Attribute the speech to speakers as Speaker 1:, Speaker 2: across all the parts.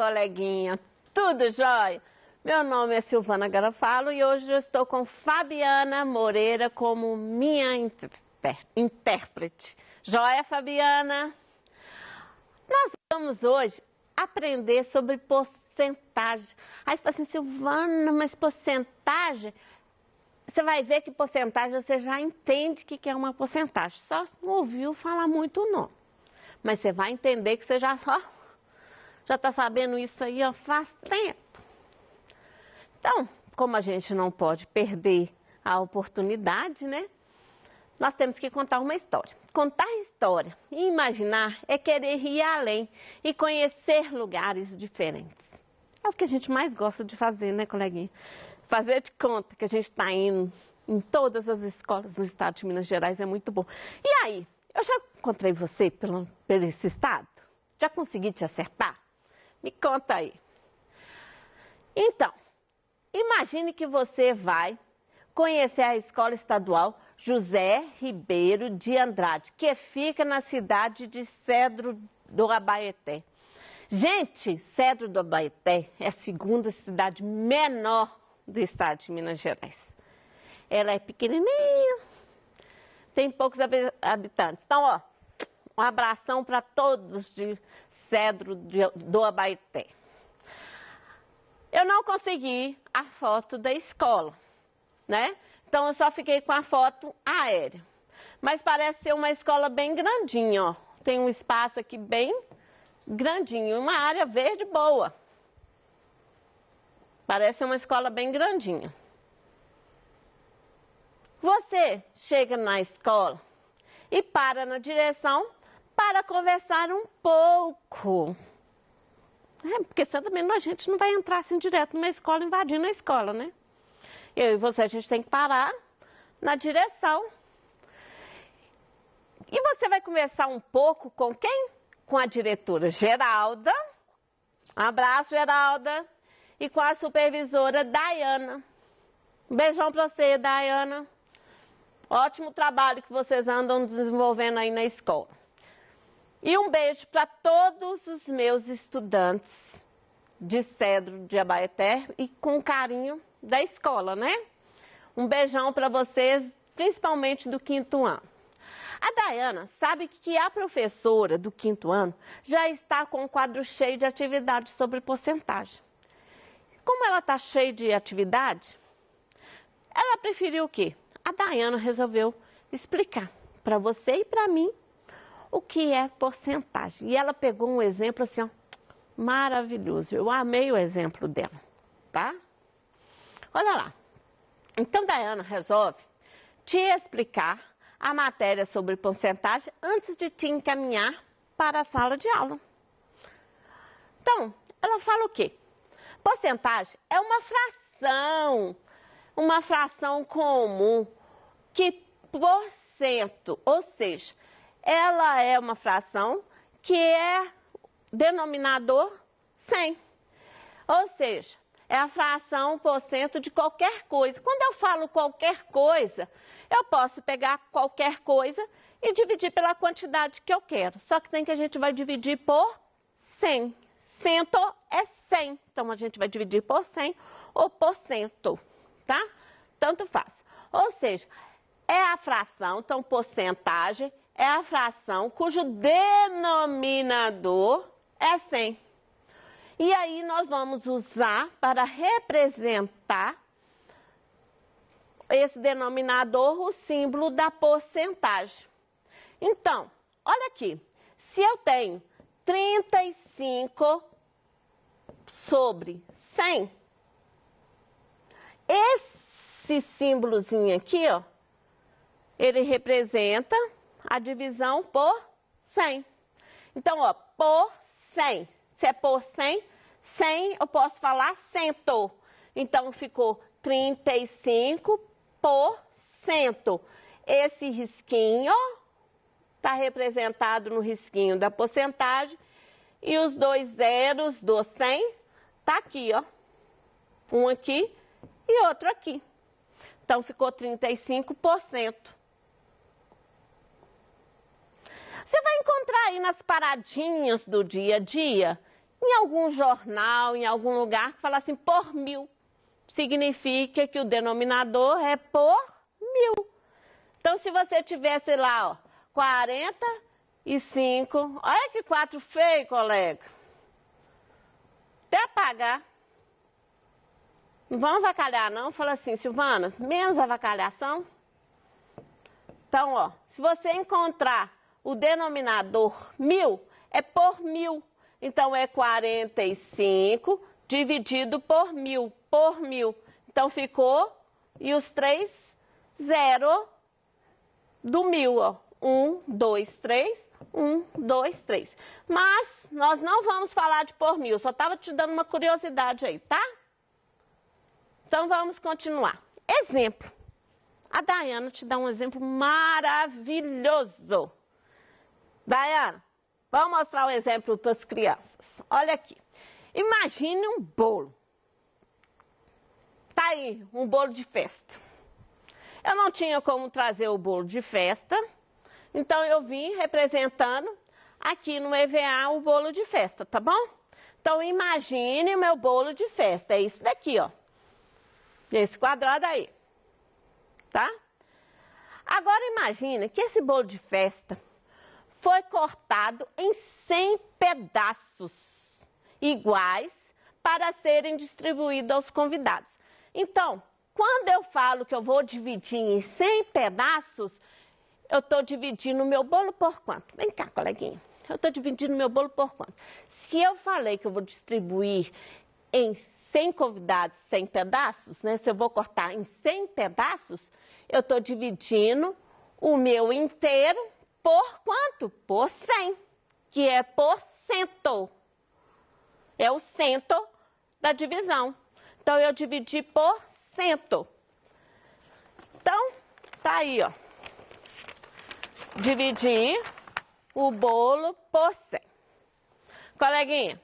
Speaker 1: coleguinha, tudo jóia? Meu nome é Silvana Garofalo e hoje eu estou com Fabiana Moreira como minha intérprete. Jóia, Fabiana? Nós vamos hoje aprender sobre porcentagem. Aí você fala assim, Silvana, mas porcentagem? Você vai ver que porcentagem você já entende o que é uma porcentagem. Só não ouviu falar muito não. Mas você vai entender que você já está sabendo isso aí ó, faz tempo. Então, como a gente não pode perder a oportunidade, né? Nós temos que contar uma história. Contar história e imaginar é querer ir além e conhecer lugares diferentes. É o que a gente mais gosta de fazer, né, coleguinha? Fazer de conta que a gente está indo em todas as escolas no estado de Minas Gerais é muito bom. E aí, eu já encontrei você por esse estado? Já consegui te acertar? Me conta aí. Então, imagine que você vai conhecer a Escola Estadual José Ribeiro de Andrade, que fica na cidade de Cedro do Abaeté. Gente, Cedro do Abaeté é a segunda cidade menor do estado de Minas Gerais. Ela é pequenininha, tem poucos habitantes. Então, ó, um abração para todos de Cedro do Abaeté. Eu não consegui a foto da escola, né? Então, eu só fiquei com a foto aérea. Mas parece ser uma escola bem grandinha, ó. Tem um espaço aqui bem grandinho, uma área verde boa. Parece uma escola bem grandinha. Você chega na escola e para na direção para conversar um pouco. Porque certamente a gente não vai entrar assim direto numa escola, invadindo a escola, né? Eu e você, a gente tem que parar na direção. E você vai conversar um pouco com quem? Com a diretora Geralda. Um abraço, Geralda. E com a supervisora Daiana. Um beijão pra você, Daiana. Ótimo trabalho que vocês andam desenvolvendo aí na escola. E um beijo para todos os meus estudantes de Cedro de Abaeté e com carinho da escola, né? Um beijão para vocês, principalmente do 5º ano. A Daiana sabe que a professora do 5º ano já está com o quadro cheio de atividades sobre porcentagem. Como ela está cheia de atividade, ela preferiu o quê? A Daiana resolveu explicar para você e para mim o que é porcentagem. E ela pegou um exemplo assim, ó, maravilhoso. Eu amei o exemplo dela, tá? Olha lá. Então, Daiana resolve te explicar a matéria sobre porcentagem antes de te encaminhar para a sala de aula. Então, ela fala o quê? Porcentagem é uma fração comum que por cento, ou seja, ela é uma fração que é denominador 100. Ou seja, é a fração por cento de qualquer coisa. Quando eu falo qualquer coisa, eu posso pegar qualquer coisa e dividir pela quantidade que eu quero. Só que tem que a gente vai dividir por 100. Cento é 100. Então, a gente vai dividir por 100 ou por cento, tá? Tanto faz. Ou seja, é a fração, então porcentagem é a fração cujo denominador é 100. E aí nós vamos usar para representar esse denominador o símbolo da porcentagem. Então, olha aqui, se eu tenho 35 sobre 100, esse símbolozinho aqui, ó, ele representa a divisão por 100. Então, ó, por 100. Se é por 100, 100 eu posso falar cento. Então, ficou 35%. Esse risquinho está representado no risquinho da porcentagem. E os dois zeros do 100 tá aqui, ó. Um aqui e outro aqui. Então, ficou 35%. Você vai encontrar aí nas paradinhas do dia a dia em algum jornal, em algum lugar, que fala assim, por 1000. Significa que o denominador é por 1000. Então, se você tivesse lá, ó, 45, olha que 4 feio, colega. Até apagar. Não vamos avacalhar, não. Fala assim, Silvana, menos avacalhação. Então, ó, se você encontrar o denominador 1000, é por 1000. Então, é 45 dividido por 1000, por 1000. Então, ficou, e os 3 0 do 1000, ó. 1, 2, 3, 1, 2, 3. Mas, nós não vamos falar de por 1000, só estava te dando uma curiosidade aí, tá? Então, vamos continuar. Exemplo. A Dayana te dá um exemplo maravilhoso. Dayana, vamos mostrar um exemplo para as crianças. Olha aqui. Imagine um bolo. Tá aí, um bolo de festa. Eu não tinha como trazer o bolo de festa, então eu vim representando aqui no EVA o bolo de festa, tá bom? Então, imagine o meu bolo de festa. É isso daqui, ó. Esse quadrado aí, tá? Agora imagina que esse bolo de festa foi cortado em 100 pedaços iguais para serem distribuídos aos convidados. Então, quando eu falo que eu vou dividir em 100 pedaços, eu estou dividindo o meu bolo por quanto? Vem cá, coleguinha. Eu estou dividindo o meu bolo por quanto? Se eu falei que eu vou distribuir em 100 convidados, 100 pedaços, né? Se eu vou cortar em 100 pedaços, eu estou dividindo o meu inteiro por quanto? Por 100, que é por cento. É o cento da divisão. Então, eu dividi por cento. Então, tá aí, ó. Dividir o bolo por 100. Coleguinha,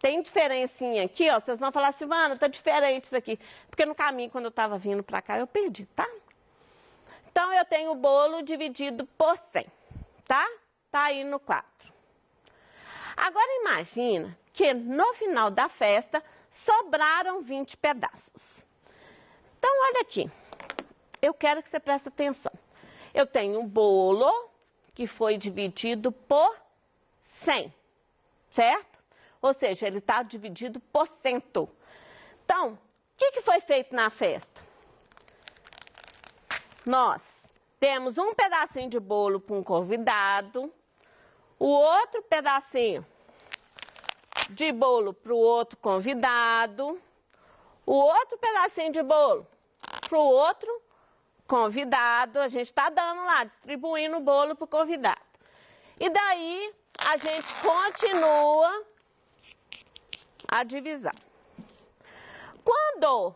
Speaker 1: tem diferencinha aqui, ó. Vocês vão falar, Silvana, tá diferente isso aqui. Porque no caminho, quando eu tava vindo pra cá, eu perdi, tá? Então, eu tenho o bolo dividido por 100, tá? Tá aí no 4. Agora, imagina que no final da festa, sobraram 20 pedaços. Então, olha aqui. Eu quero que você preste atenção. Eu tenho um bolo que foi dividido por 100, certo? Ou seja, ele está dividido por cento. Então, o que foi feito na festa? Nós temos um pedacinho de bolo para um convidado, o outro pedacinho de bolo para o outro convidado, o outro pedacinho de bolo para o outro convidado. A gente está dando lá, distribuindo o bolo para o convidado. E daí, a gente continua a divisão. Quando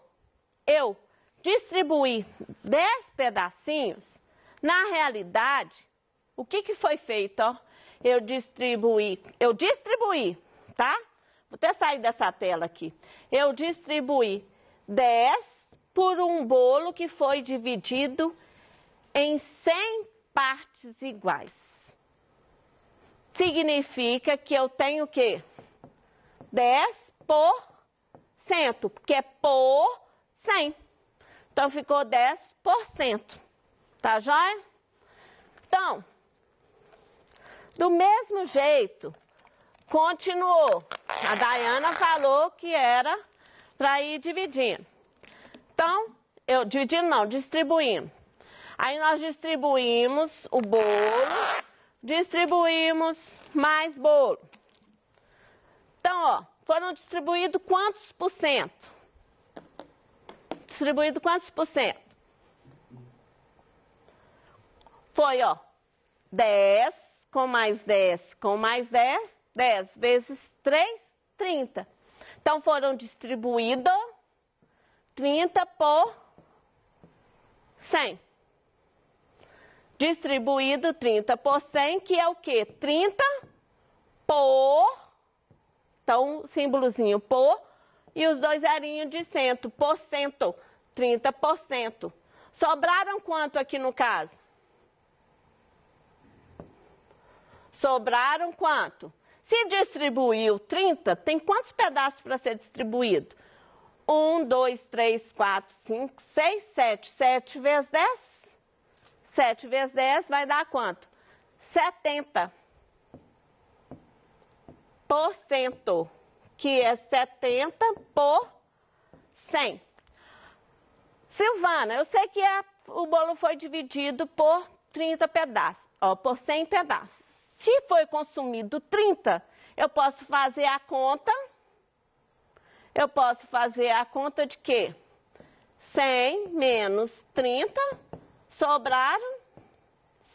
Speaker 1: eu distribuir 10 pedacinhos, na realidade, o que foi feito? Ó? Eu distribuí, tá? Vou até sair dessa tela aqui. Eu distribuí 10 por um bolo que foi dividido em 100 partes iguais. Significa que eu tenho o quê? 10 por cento, porque é por 100. Então, ficou 10%. Tá joia? Então, do mesmo jeito, continuou. A Dayana falou que era para ir dividindo. Então, distribuindo. Aí nós distribuímos o bolo, distribuímos mais bolo. Então, ó, foram distribuídos quantos por cento? Distribuído quantos por cento? Foi, ó, 10 com mais 10 com mais 10, 10 vezes 3, 30. Então, foram distribuídos 30 por 100. Distribuído 30 por 100, que é o quê? 30 por, então, símbolozinho por, e os dois zerinhos de cento, por cento, 30%. Sobraram quanto aqui no caso? Sobraram quanto? Se distribuiu 30, tem quantos pedaços para ser distribuído? 1, 2, 3, 4, 5, 6, 7. 7 vezes 10? 7 vezes 10 vai dar quanto? 70%, que é 70 por 100. Silvana, eu sei que o bolo foi dividido por 30 pedaços, por 100 pedaços. Se foi consumido 30, eu posso fazer a conta. Eu posso fazer a conta de quê? 100 menos 30, sobraram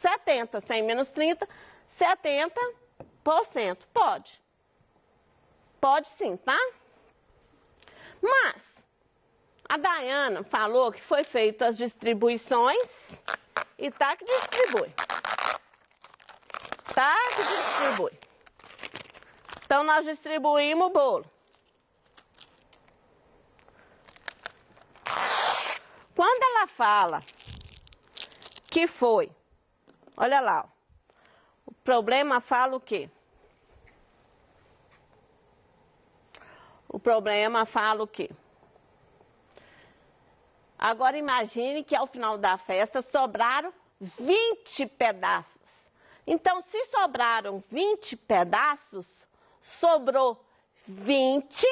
Speaker 1: 70. 100 menos 30, 70%. Pode. Pode sim, tá? Mas a Dayana falou que foi feito as distribuições e tá que distribui. Tá que distribui. Então, nós distribuímos o bolo. Quando ela fala que foi, olha lá, o problema fala o quê? O problema fala o quê? Agora imagine que ao final da festa sobraram 20 pedaços. Então, se sobraram 20 pedaços, sobrou 20,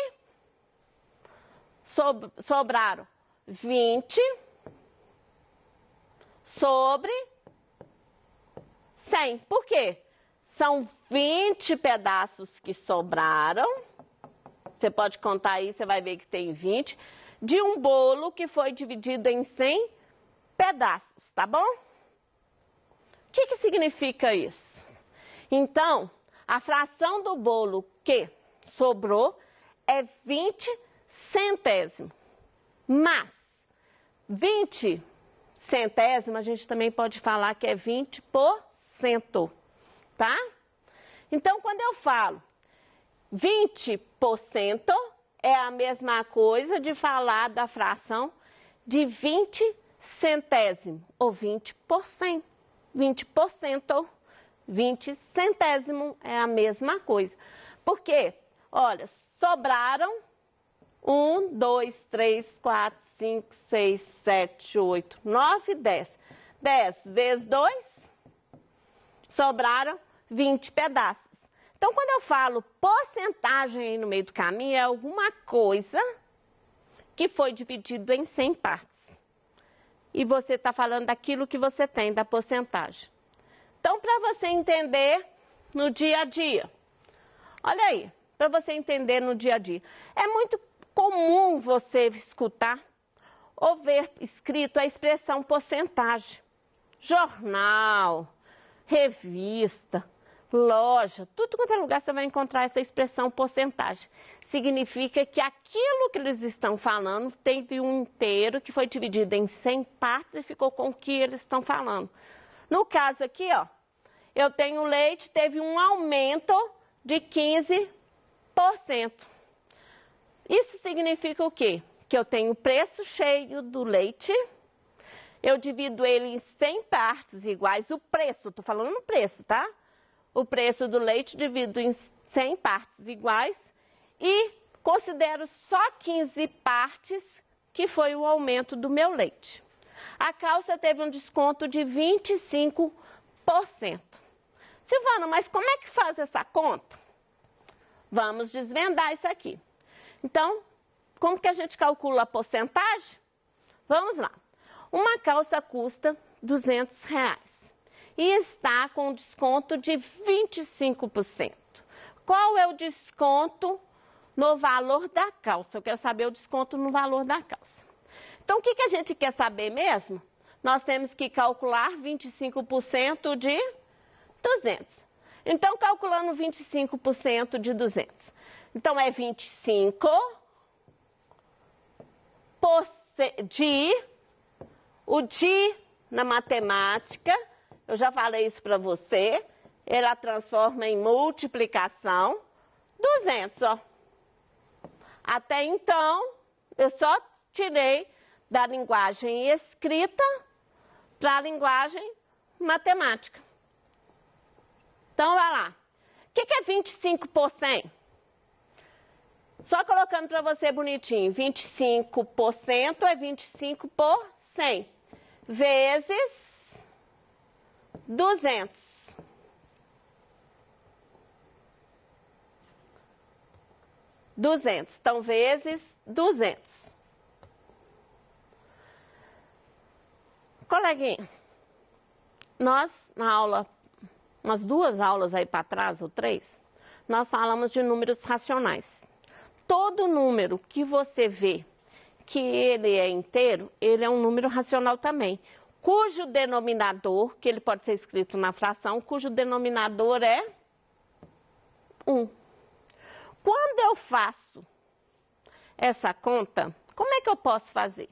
Speaker 1: sobraram 20 sobre 100. Por quê? São 20 pedaços que sobraram. Você pode contar aí, você vai ver que tem 20. De um bolo que foi dividido em 100 pedaços, tá bom? O que significa isso? Então, a fração do bolo que sobrou é 20 centésimos. Mas 20 centésimos, a gente também pode falar que é 20%, tá? Então, quando eu falo 20%, é a mesma coisa de falar da fração de 20 centésimos, ou 20%. 20%, 20 centésimos é a mesma coisa. Porque, olha, sobraram 1, 2, 3, 4, 5, 6, 7, 8, 9, 10. 10 vezes 2, sobraram 20 pedaços. Então, quando eu falo porcentagem aí no meio do caminho, é alguma coisa que foi dividido em 100 partes. E você está falando daquilo que você tem, da porcentagem. Então, para você entender no dia a dia, olha aí, para você entender no dia a dia, é muito comum você escutar ou ver escrito a expressão porcentagem. Jornal, revista, loja, tudo quanto é lugar você vai encontrar essa expressão porcentagem. Significa que aquilo que eles estão falando teve um inteiro que foi dividido em 100 partes e ficou com o que eles estão falando. No caso aqui, ó, eu tenho leite, teve um aumento de 15%. Isso significa o quê? Que eu tenho o preço cheio do leite, eu divido ele em 100 partes iguais, o preço, estou falando no preço, tá? O preço do leite divido em 100 partes iguais e considero só 15 partes que foi o aumento do meu leite. A calça teve um desconto de 25%. Silvana, mas como é que faz essa conta? Vamos desvendar isso aqui. Então, como que a gente calcula a porcentagem? Vamos lá. Uma calça custa R$200 e está com desconto de 25%. Qual é o desconto no valor da calça? Eu quero saber o desconto no valor da calça. Então, o que a gente quer saber mesmo? Nós temos que calcular 25% de 200. Então, calculando 25% de 200. Então, é 25 o de na matemática, eu já falei isso para você, ela transforma em multiplicação, 200, ó. Até então, eu só tirei da linguagem escrita para a linguagem matemática. Então, vai lá. O que é 25 por 100? Só colocando para você bonitinho, 25% é 25 por 100, vezes 200. 200, então vezes 200. Coleguinha, nós na aula, umas 2 aulas aí para trás, ou 3, nós falamos de números racionais. Todo número que você vê que ele é inteiro, ele é um número racional também, cujo denominador, que ele pode ser escrito na fração, cujo denominador é 1. Quando eu faço essa conta, como é que eu posso fazer?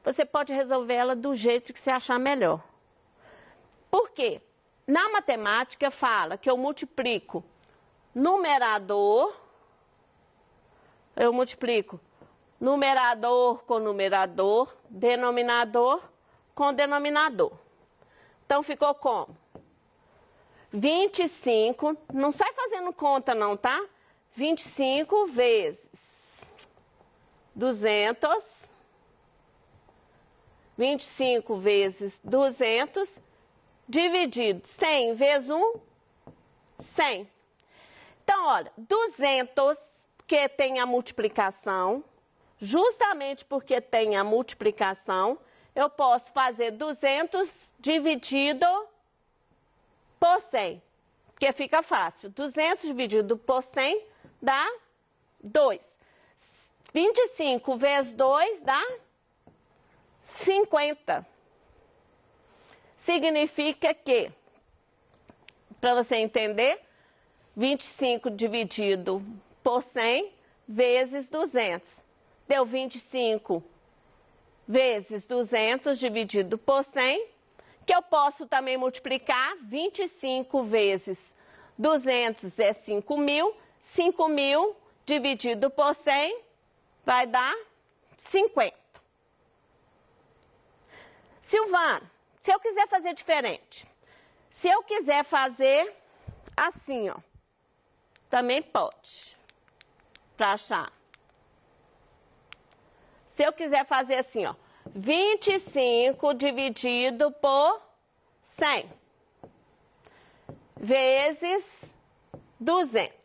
Speaker 1: Você pode resolver ela do jeito que você achar melhor. Por quê? Na matemática fala que eu multiplico numerador com numerador, denominador com denominador. Então ficou como? 25, não sai fazendo conta não, tá? 25 vezes 200, 25 vezes 200, dividido 100 vezes 1, 100. Então, olha, 200, porque tem a multiplicação, justamente porque tem a multiplicação, eu posso fazer 200 dividido por 100, porque fica fácil. 200 dividido por 100 dá 2. 25 vezes 2 dá 50. Significa que, para você entender, 25 dividido por 100 vezes 200. Deu 25 vezes 200 dividido por 100, que eu posso também multiplicar. 25 vezes 200 é 5.000. 5.000 dividido por 100 vai dar 50. Silvana, se eu quiser fazer diferente, se eu quiser fazer assim, ó, também pode, para achar. Se eu quiser fazer assim, ó, 25 dividido por 100 vezes 200.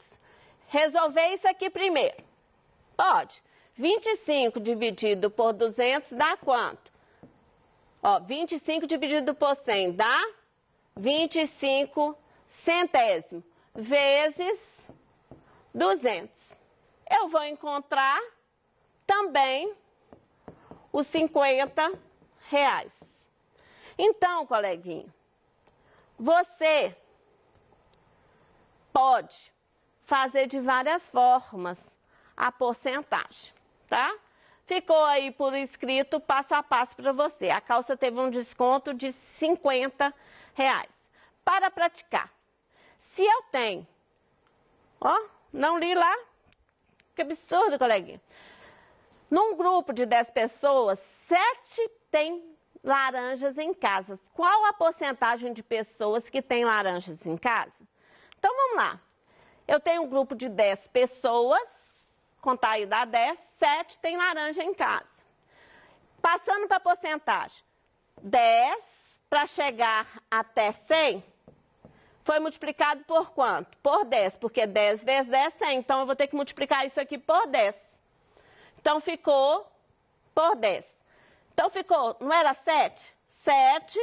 Speaker 1: Resolver isso aqui primeiro. Pode. 25 dividido por 200 dá quanto? Ó, 25 dividido por 100 dá 25 centésimos vezes 200. Eu vou encontrar também os 50 reais. Então, coleguinha, você pode fazer de várias formas a porcentagem, tá? Ficou aí por escrito passo a passo para você. A calça teve um desconto de 50 reais. Para praticar, se eu tenho, ó, não li lá, que absurdo, coleguinha. Num grupo de 10 pessoas, 7 têm laranjas em casa. Qual a porcentagem de pessoas que têm laranjas em casa? Então, vamos lá. Eu tenho um grupo de 10 pessoas, contar aí dá 10, 7 tem laranja em casa. Passando para a porcentagem, 10 para chegar até 100, foi multiplicado por quanto? Por 10, porque 10 vezes 10 é 100, então eu vou ter que multiplicar isso aqui por 10. Então ficou por 10. Então ficou, não era 7? 7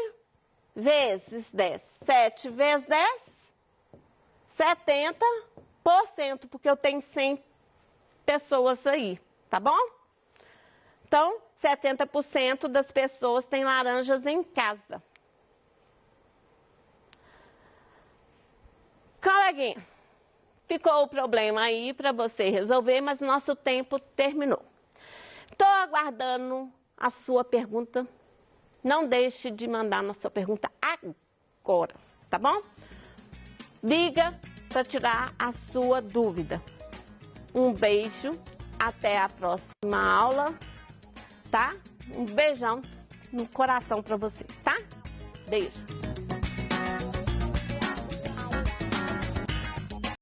Speaker 1: vezes 10. 7 vezes 10, 70%, porque eu tenho 100 pessoas aí, tá bom? Então, 70% das pessoas têm laranjas em casa. Coleguinha, ficou o problema aí para você resolver, mas nosso tempo terminou. Estou aguardando a sua pergunta. Não deixe de mandar a sua pergunta agora, tá bom? Liga para tirar a sua dúvida. Um beijo, até a próxima aula, tá? Um beijão no coração para você, tá? Beijo.